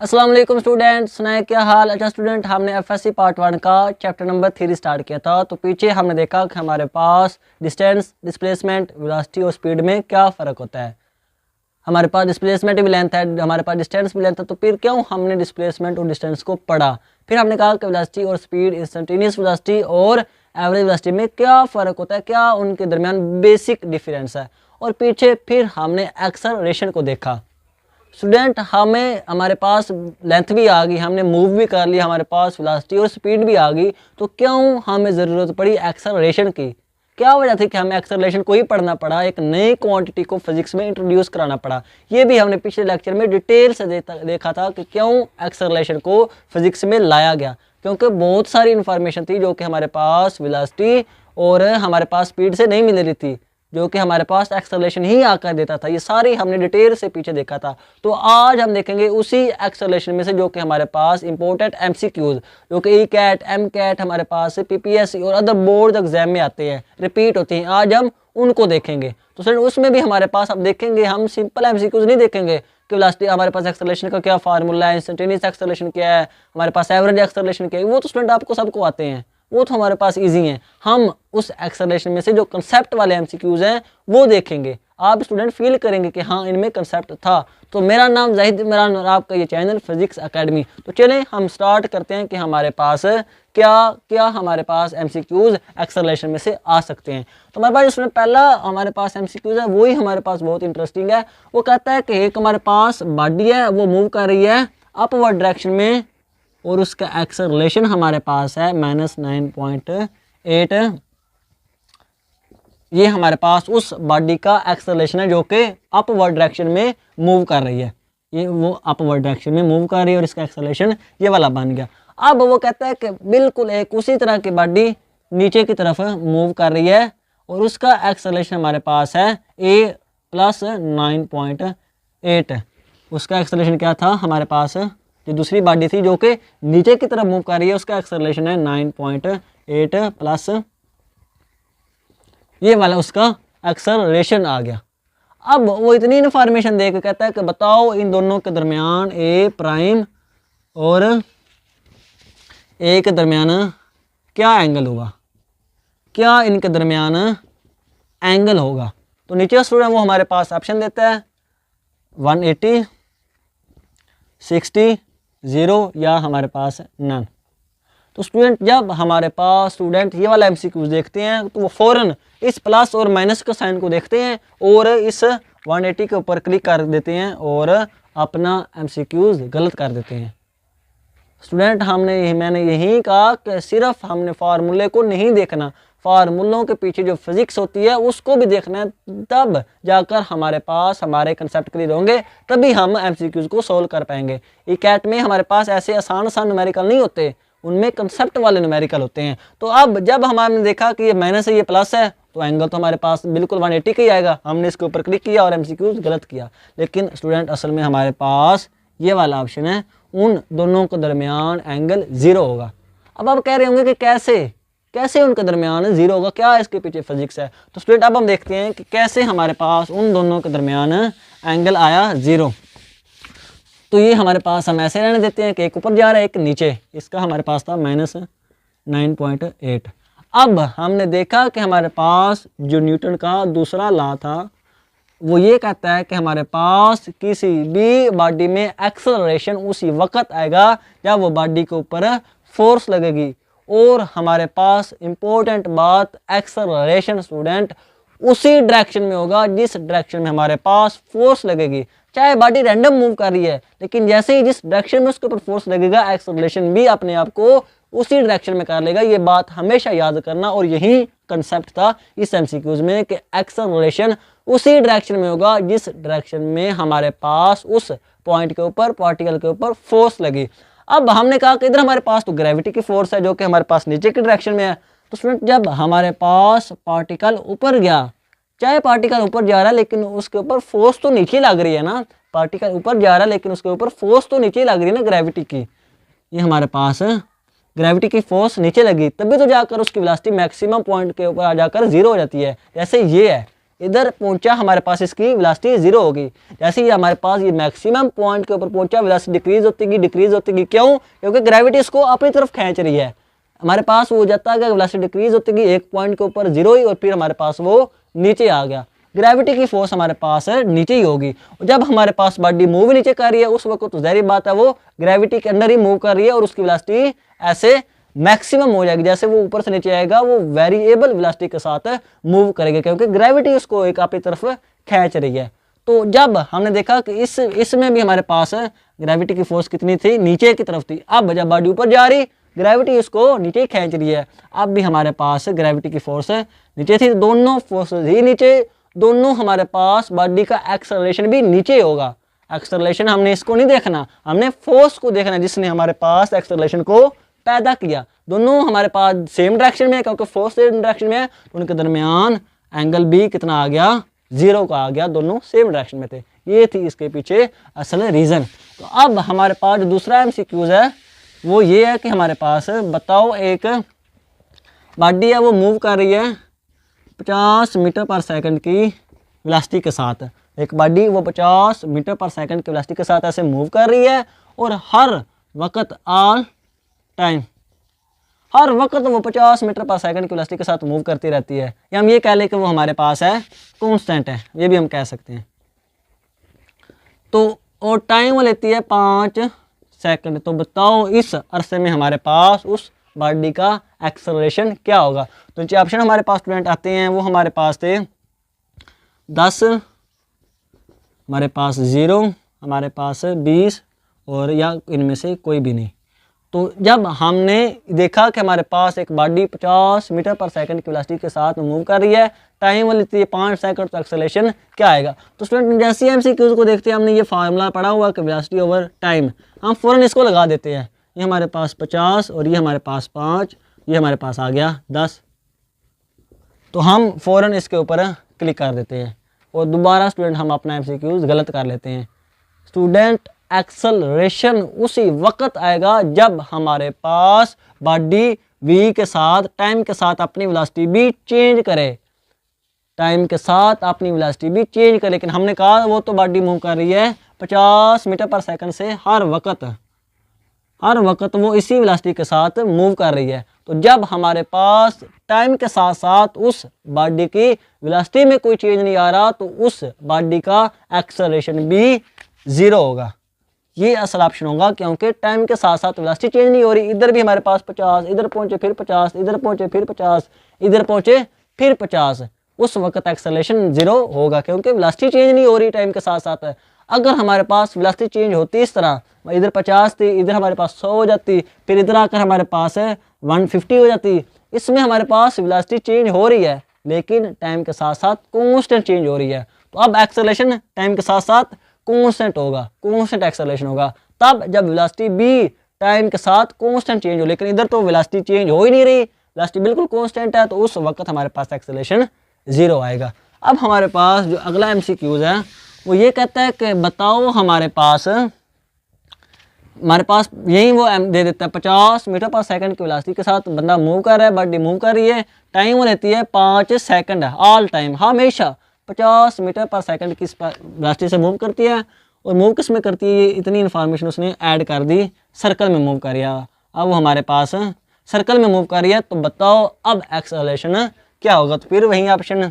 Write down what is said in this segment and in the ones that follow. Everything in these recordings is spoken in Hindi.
अस्सलाम वालेकुम स्टूडेंट, सुनाए क्या हाल। अच्छा स्टूडेंट, हमने एफएससी पार्ट 1 का चैप्टर नंबर 3 स्टार्ट किया था। तो पीछे हमने देखा कि हमारे पास डिस्टेंस, डिस्प्लेसमेंट, वेलोसिटी और स्पीड में क्या फ़र्क होता है। हमारे पास डिस्प्लेसमेंट भी लेंथ है, हमारे पास डिस्टेंस भी लेंथ है। तो फिर क्यों हमने डिस्प्लेसमेंट और डिस्टेंस को पढ़ा। फिर हमने कहा कि वेलोसिटी और स्पीड, इंस्टेंटेनियस वेलोसिटी और एवरेज वेलोसिटी में क्या फ़र्क होता है, क्या उनके दरमियान बेसिक डिफरेंस है। और पीछे फिर हमने एक्सेलरेशन को देखा। स्टूडेंट, हमें हमारे पास लेंथ भी आ गई, हमने मूव भी कर लिया, हमारे पास वेलोसिटी और स्पीड भी आ गई। तो क्यों हमें ज़रूरत पड़ी एक्सेलरेशन की। क्या वजह थी कि हमें एक्सेलरेशन को ही पढ़ना पड़ा, एक नई क्वांटिटी को फिजिक्स में इंट्रोड्यूस कराना पड़ा। ये भी हमने पिछले लेक्चर में डिटेल से देखा था कि क्यों एक्सेलरेशन को फिजिक्स में लाया गया। क्योंकि बहुत सारी इंफॉर्मेशन थी जो कि हमारे पास वेलोसिटी और हमारे पास स्पीड से नहीं मिल रही थी, जो कि हमारे पास एक्सेलरेशन ही आकर देता था। ये सारी हमने डिटेल से पीछे देखा था। तो आज हम देखेंगे उसी एक्सेलरेशन में से जो कि हमारे पास इंपॉर्टेंट एमसीक्यूज, जो कि ई कैट, एम कैट, हमारे पास पीपीएससी और अदर बोर्ड एग्जाम में आते हैं, रिपीट होती हैं। आज हम उनको देखेंगे। तो सर उसमें भी हमारे पास अब देखेंगे, हम सिंपल एमसीक्यूज नहीं देखेंगे कि वेलोसिटी, हमारे पास एक्सेलरेशन का क्या फार्मूला है, इंस्टेंटेनियस एक्सेलरेशन क्या है, हमारे पास एवरेज एक्सेलरेशन क्या है। वो तो स्टूडेंट आपको सबको आते हैं, वो तो हमारे पास इजी हैं। हम उस एक्सेलरेशन में से जो कंसेप्ट वाले एमसीक्यूज हैं वो देखेंगे। आप स्टूडेंट फील करेंगे कि हाँ इनमें कंसेप्ट था। तो मेरा नाम जाहिद इमरान और आपका ये चैनल फिजिक्स एकेडमी। तो चलें हम स्टार्ट करते हैं कि हमारे पास क्या क्या हमारे पास एमसीक्यूज एक्सेलरेशन में से आ सकते हैं। तो हमारे पास इसमें पहला हमारे पास एमसीक्यूज है, वही हमारे पास बहुत इंटरेस्टिंग है। वो कहता है कि एक हमारे पास बॉडी है, वो मूव कर रही है अपवर्ड डायरेक्शन में और उसका एक्सेलरेशन हमारे पास है -9.8। ये हमारे पास उस बॉडी का एक्सेलरेशन है जो कि अपवर्ड डायरेक्शन में मूव कर रही है। ये वो अपवर्ड डायरेक्शन में मूव कर रही है और इसका एक्सेलरेशन ये वाला बन गया। अब वो कहता है कि बिल्कुल एक उसी तरह की बॉडी नीचे की तरफ मूव कर रही है और उसका एक्सेलरेशन हमारे पास है a+9.8। उसका एक्सेलरेशन क्या था हमारे पास, जो दूसरी बॉडी थी जो कि नीचे की तरफ मूव कर रही है, उसका एक्सेलरेशन है 9.8 प्लस ये वाला उसका एक्सेलरेशन आ गया। अब वो इतनी इन्फॉर्मेशन दे के कहता है कि बताओ इन दोनों के दरमियान ए प्राइम और ए के दरमियान क्या एंगल होगा, क्या इनके दरमियान एंगल होगा। तो नीचे स्टूडेंट वो हमारे पास ऑप्शन देता है 180, 60, 0 या हमारे पास नन। तो स्टूडेंट जब हमारे पास स्टूडेंट ये वाला एमसीक्यूज देखते हैं तो वो फ़ौरन इस प्लस और माइनस के साइन को देखते हैं और इस 180 के ऊपर क्लिक कर देते हैं और अपना एमसीक्यूज गलत कर देते हैं। स्टूडेंट मैंने यही कहा कि सिर्फ हमने फार्मूले को नहीं देखना, फार्मूलों के पीछे जो फिजिक्स होती है उसको भी देखना है, तब जाकर हमारे पास हमारे कंसेप्ट क्लियर होंगे, तभी हम एमसीक्यूज को सोल्व कर पाएंगे। ई कैट में हमारे पास ऐसे आसान न्यूमेरिकल नहीं होते, उनमें कंसेप्ट वाले न्यूमेरिकल होते हैं। तो अब जब हमने देखा कि ये माइनस है ये प्लस है तो एंगल तो हमारे पास बिल्कुल 180 का ही आएगा। हमने इसके ऊपर क्लिक किया और एमसीक्यूज गलत किया। लेकिन स्टूडेंट असल में हमारे पास ये वाला ऑप्शन है, उन दोनों के दरमियान एंगल 0 होगा। अब आप कह रहे होंगे कि कैसे उनके दरमियान 0 होगा, क्या इसके पीछे फिजिक्स है। तो स्टूडेंट अब हम देखते हैं कि कैसे हमारे पास उन दोनों के दरमियान एंगल आया 0। तो ये हमारे पास हम ऐसे रहने देते हैं कि एक ऊपर जा रहा है एक नीचे। इसका हमारे पास था -9.8। अब हमने देखा कि हमारे पास जो न्यूटन का दूसरा लॉ था वो ये कहता है कि हमारे पास किसी भी बॉडी में एक्सेलरेशन उसी वक्त आएगा जब वो बॉडी के ऊपर फोर्स लगेगी। और हमारे पास इंपॉर्टेंट बात, एक्सेलरेशन स्टूडेंट उसी डायरेक्शन में होगा जिस डायरेक्शन में हमारे पास फोर्स लगेगी। चाहे बॉडी रैंडम मूव कर रही है, लेकिन जैसे ही जिस डायरेक्शन में उसके ऊपर फोर्स लगेगा एक्सेलरेशन भी अपने आप को उसी डायरेक्शन में कर लेगा। ये बात हमेशा याद करना। और यही कंसेप्ट था इस एमसीक्यूज में कि एक्सेलरेशन उसी डायरेक्शन में होगा जिस डायरेक्शन में हमारे पास उस पॉइंट के ऊपर, पार्टिकल के ऊपर फोर्स लगी। अब हमने कहा कि इधर हमारे पास तो ग्रेविटी की फोर्स है जो कि हमारे पास नीचे की डायरेक्शन में है। तो स्टूडेंट जब हमारे पास पार्टिकल ऊपर गया, चाहे पार्टिकल ऊपर जा रहा है लेकिन उसके ऊपर फोर्स तो नीचे लग रही है ना, पार्टिकल ऊपर जा रहा है लेकिन उसके ऊपर फोर्स तो नीचे लग रही है ना ग्रेविटी की। ये हमारे पास ग्रेविटी की फोर्स नीचे लगी, तभी तो जाकर उसकी वेलोसिटी मैक्सिमम पॉइंट के ऊपर आ जाकर 0 हो जाती है। जैसे ये है, इधर पहुंचा हमारे पास इसकी वेलोसिटी 0 होगी। जैसे ही हमारे पास ये मैक्सिमम पॉइंट के ऊपर पहुंचा वेलोसिटी डिक्रीज होती गई। क्यों? क्योंकि ग्रेविटी इसको अपनी तरफ खींच रही है। हमारे पास वो हो जाता है कि वेलोसिटी डिक्रीज होती गई, एक पॉइंट के ऊपर 0 ही, और फिर हमारे पास वो नीचे आ गया। ग्रेविटी की फोर्स हमारे पास नीचे ही होगी। जब हमारे पास बॉडी मूव नीचे कर रही है उस वक्त तो ज़ाहिर बात है वो ग्रेविटी के अंदर ही मूव कर रही है और उसकी वेलोसिटी ऐसे मैक्सिमम हो जाएगी। जैसे वो ऊपर से नीचे आएगा वो वेरिएबल वेलोसिटी के साथ मूव करेगा क्योंकि ग्रेविटी उसको एक अपनी तरफ खींच रही है। तो जब हमने देखा कि इसमें भी हमारे पास ग्रेविटी की फोर्स कितनी थी, नीचे की तरफ थी। अब जब बॉडी ऊपर जा रही ग्रेविटी उसको नीचे खींच रही है। अब भी हमारे पास ग्रेविटी की फोर्स नीचे थी, दोनों फोर्सेस ही नीचे, दोनों हमारे पास बॉडी का एक्सेलरेशन भी नीचे होगा। एक्सेलरेशन हमने इसको नहीं देखना, हमने फोर्स को देखना जिसने हमारे पास एक्सेलरेशन को पैदा किया। दोनों हमारे पास सेम डायरेक्शन में है क्योंकि फोर्स सेम डायरेक्शन में है तो उनके दरमियान एंगल भी कितना आ गया, 0 का आ गया। दोनों सेम डायरेक्शन में थे। ये थी इसके पीछे असल रीज़न। तो अब हमारे पास जो दूसरा MCQs है वो ये है कि हमारे पास बताओ एक बॉडी है वो मूव कर रही है 50 मीटर पर सेकंड की वेलोसिटी के साथ। एक बॉडी वो 50 मीटर पर सेकंड की वेलोसिटी के साथ ऐसे मूव कर रही है और हर वक्त ऑल टाइम हर वक्त वो 50 मीटर पर सेकंड की वेलोसिटी के साथ मूव करती रहती है। या हम ये कह लें कि वो हमारे पास है कांस्टेंट है, ये भी हम कह सकते हैं। तो और टाइम वो लेती है 5 सेकंड। तो बताओ इस अरसे में हमारे पास उस बॉडी का एक्सेलरेशन क्या होगा। तो जो ऑप्शन हमारे पास स्टूडेंट आते हैं वो हमारे पास थे 10, हमारे पास 0, हमारे पास 20 और या इनमें से कोई भी नहीं। तो जब हमने देखा कि हमारे पास एक बॉडी 50 मीटर पर सेकंड की वेलोसिटी के साथ मूव कर रही है, टाइम लेती है 5 सेकंड, तो एक्सेलरेशन क्या आएगा। तो स्टूडेंट जैसे MCQs को देखते हैं हमने ये फार्मूला पढ़ा हुआ कि वेलोसिटी ओवर टाइम, हम फ़ौरन इसको लगा देते हैं। ये हमारे पास 50 और ये हमारे पास 5, ये हमारे पास आ गया 10। तो हम फ़ौरन इसके ऊपर क्लिक कर देते हैं और दोबारा स्टूडेंट हम अपना MCQs गलत कर लेते हैं। स्टूडेंट एक्सेलरेशन उसी वक्त आएगा जब हमारे पास बॉडी v के साथ टाइम के साथ अपनी वेलोसिटी भी चेंज करे, टाइम के साथ अपनी वेलोसिटी भी चेंज करे। लेकिन हमने कहा वो तो बॉडी मूव कर रही है 50 मीटर पर सेकंड से हर वक्त वो इसी वेलोसिटी के साथ मूव कर रही है। तो जब हमारे पास टाइम के साथ साथ उस बॉडी की वेलोसिटी में कोई चेंज नहीं आ रहा तो उस बॉडी का एक्सेलरेशन भी 0 होगा। ये असल ऑप्शन होगा क्योंकि टाइम के साथ साथ वेलोसिटी चेंज नहीं हो रही। इधर भी हमारे पास 50, इधर पहुंचे फिर 50, इधर पहुंचे फिर 50, इधर पहुंचे फिर 50, उस वक्त एक्सेलरेशन 0 होगा क्योंकि वेलोसिटी चेंज नहीं हो रही टाइम के साथ साथ। अगर हमारे पास वेलोसिटी चेंज होती इस तरह, इधर 50 थी, इधर हमारे पास 100 हो जाती, फिर इधर आकर हमारे पास 150 हो जाती, इसमें हमारे पास वेलोसिटी चेंज हो रही है लेकिन टाइम के साथ साथ कांस्टेंट चेंज हो रही है। तो अब एक्सेलरेशन टाइम के साथ साथ कांस्टेंट होगा, कांस्टेंट एक्सेलरेशन होगा तब जब वेलोसिटी भी टाइम के साथ कांस्टेंट चेंज हो। लेकिन इधर तो वेलोसिटी चेंज हो ही नहीं रही, वेलोसिटी बिल्कुल कांस्टेंट है, तो उस वक्त हमारे पास एक्सेलरेशन 0 आएगा। अब हमारे पास जो अगला MCQs है वो ये कहता है कि बताओ हमारे पास यही वो दे देता है 50 मीटर पर सेकंड की वेलोसिटी के साथ बंदा मूव कर रहा है, बॉडी मूव कर रही है, टाइम वो लेती है 5 सेकंड है, ऑल टाइम हमेशा 50 मीटर पर सेकंड की वेलोसिटी से मूव करती है। और मूव किस में करती है, इतनी इन्फॉर्मेशन उसने ऐड कर दी, सर्कल में मूव कर रही है। अब वो हमारे पास सर्कल में मूव कर रही है तो बताओ अब एक्सेलरेशन क्या होगा। तो फिर वही ऑप्शन,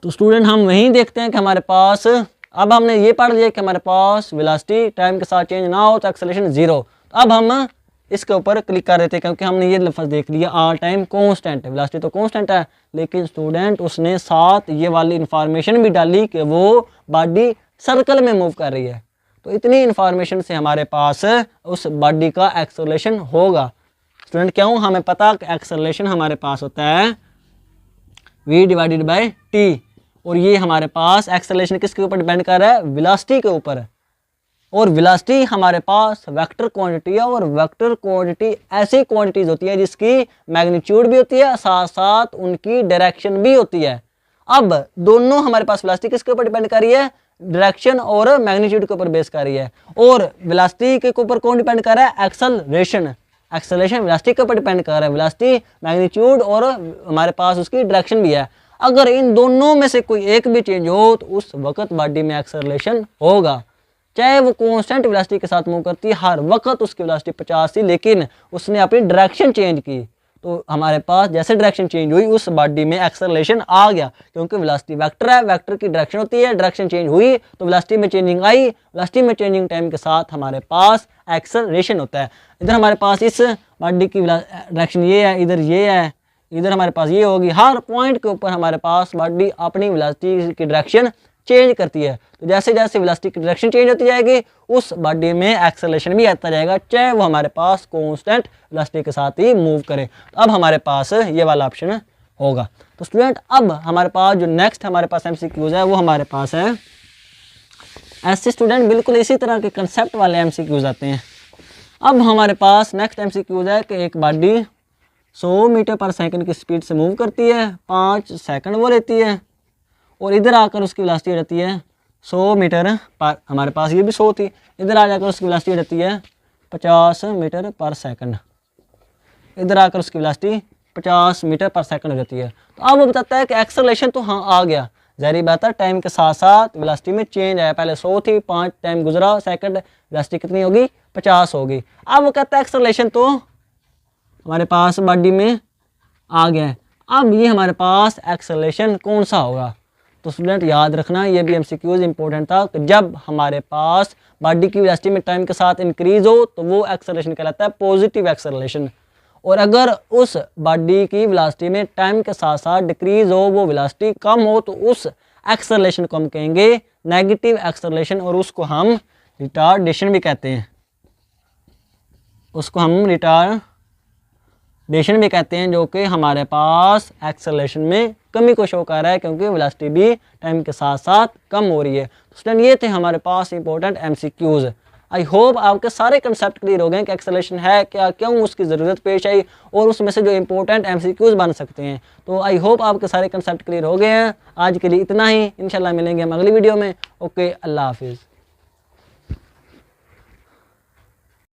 तो स्टूडेंट हम वहीं देखते हैं कि हमारे पास अब हमने ये पढ़ लिया कि हमारे पास वेलोसिटी टाइम के साथ चेंज ना हो तो एक्सेलरेशन 0। अब हम इसके ऊपर क्लिक कर देते हैं क्योंकि हमने ये लफ्ज़ देख लिया ऑल टाइम कांस्टेंट, वेलोसिटी तो कांस्टेंट है लेकिन स्टूडेंट उसने साथ ये वाली इंफॉर्मेशन भी डाली कि वो बॉडी सर्कल में मूव कर रही है। तो इतनी इंफॉर्मेशन से हमारे पास उस बॉडी का एक्सेलरेशन होगा। स्टूडेंट क्यों, हमें पता कि एक्सेलरेशन हमारे पास होता है v/t और ये हमारे पास एक्सेलरेशन किसके ऊपर डिपेंड कर रहा है, वेलोसिटी के ऊपर। और वेलोसिटी हमारे पास वेक्टर क्वांटिटी है और वेक्टर क्वांटिटी ऐसी क्वांटिटीज होती है जिसकी मैग्नीट्यूड भी होती है साथ साथ उनकी डायरेक्शन भी होती है। अब दोनों हमारे पास वेलोसिटी किसके ऊपर डिपेंड कर रही है, डायरेक्शन और मैग्नीट्यूड के ऊपर बेस कर रही है। और वेलोसिटी के ऊपर कौन डिपेंड कर रहा है, एक्सेलरेशन। एक्सेलरेशन वेलोसिटी के ऊपर डिपेंड कर रहा है, वेलोसिटी मैग्नीट्यूड और हमारे पास उसकी डायरेक्शन भी है। अगर इन दोनों में से कोई एक भी चेंज हो तो उस वक्त बॉडी में एक्सेलरेशन होगा, चाहे वो कांस्टेंट वेलोसिटी के साथ मूव करती है, हर वक्त उसकी वेलोसिटी 50 थी, लेकिन उसने अपनी डायरेक्शन चेंज की तो हमारे पास जैसे डायरेक्शन चेंज हुई उस बॉडी में एक्सेलरेशन आ गया, क्योंकि वेलोसिटी वेक्टर है, वेक्टर की डायरेक्शन होती है, डायरेक्शन चेंज हुई तो वेलोसिटी में चेंजिंग आई, वेलोसिटी में चेंजिंग टाइम के साथ हमारे पास एक्सेलरेशन होता है। इधर हमारे पास इस बॉडी की डायरेक्शन ये है, इधर ये है, इधर हमारे पास ये होगी, हर पॉइंट के ऊपर हमारे पास बॉडी अपनी वेलोसिटी की डायरेक्शन चेंज करती है। तो जैसे जैसे वेलोसिटी की डायरेक्शन चेंज होती जाएगी उस बॉडी में एक्सेलरेशन भी आता जाएगा, चाहे वो हमारे पास कांस्टेंट वेलोसिटी के साथ ही मूव करे। तो अब हमारे पास ये वाला ऑप्शन होगा। तो स्टूडेंट अब हमारे पास जो नेक्स्ट हमारे पास एमसीक्यूज है वो हमारे पास है, ऐसे स्टूडेंट बिल्कुल इसी तरह के कंसेप्ट वाले एमसीक्यूज आते हैं। अब हमारे पास नेक्स्ट एमसीक्यूज है कि एक बॉडी 100 मीटर पर सेकंड की स्पीड से मूव करती है, 5 सेकंड वो लेती है और इधर आकर उसकी वेलोसिटी रहती है 100 मीटर पर, हमारे पास ये भी 100 थी, इधर आ जाकर उसकी वेलोसिटी रहती है 50 मीटर पर सेकंड, इधर आकर उसकी वेलोसिटी 50 मीटर पर सेकंड हो जाती है। तो अब वो बताता है कि एक्सेलरेशन तो हाँ आ गया, ज़ाहिर बात है टाइम के साथ साथ वेलोसिटी में चेंज आया, पहले 100 थी, 5 टाइम गुजरा सेकंड, वेलोसिटी कितनी होगी 50 होगी। अब वो कहता है एक्सेलरेशन तो हमारे पास बॉडी में आ गया है, अब ये हमारे पास एक्सेलरेशन कौन सा होगा। तो स्टूडेंट याद रखना ये भी एमसीक्यूज इंपॉर्टेंट था कि जब हमारे पास बॉडी की वेलोसिटी में टाइम के साथ इंक्रीज हो तो वो एक्सेलरेशन कहलाता है पॉजिटिव एक्सेलरेशन, और अगर उस बॉडी की वेलोसिटी में टाइम के साथ साथ डिक्रीज हो, वो वेलोसिटी कम हो, तो उस एक्सेलरेशन को हम कहेंगे नेगेटिव एक्सेलरेशन, और उसको हम रिटार्डेशन भी कहते हैं, उसको हम रिटार्डेशन भी कहते हैं, जो कि हमारे पास एक्सेलरेशन में कमी को शो कर रहा है, क्योंकि वेलोसिटी भी टाइम के साथ साथ कम हो रही है। तो स्टूडेंट ये थे हमारे पास इंपॉर्टेंट एमसीक्यूज। आई होप आपके सारे कंसेप्ट क्लियर हो गए कि एक्सेलरेशन है क्या, क्यों उसकी ज़रूरत पेश आई, और उसमें से जो इंपॉर्टेंट एमसीक्यूज बन सकते हैं। तो आई होप आपके सारे कंसेप्ट क्लियर हो गए हैं। आज के लिए इतना ही, इंशाल्लाह मिलेंगे हम अगली वीडियो में। ओके, अल्लाह हाफिज़।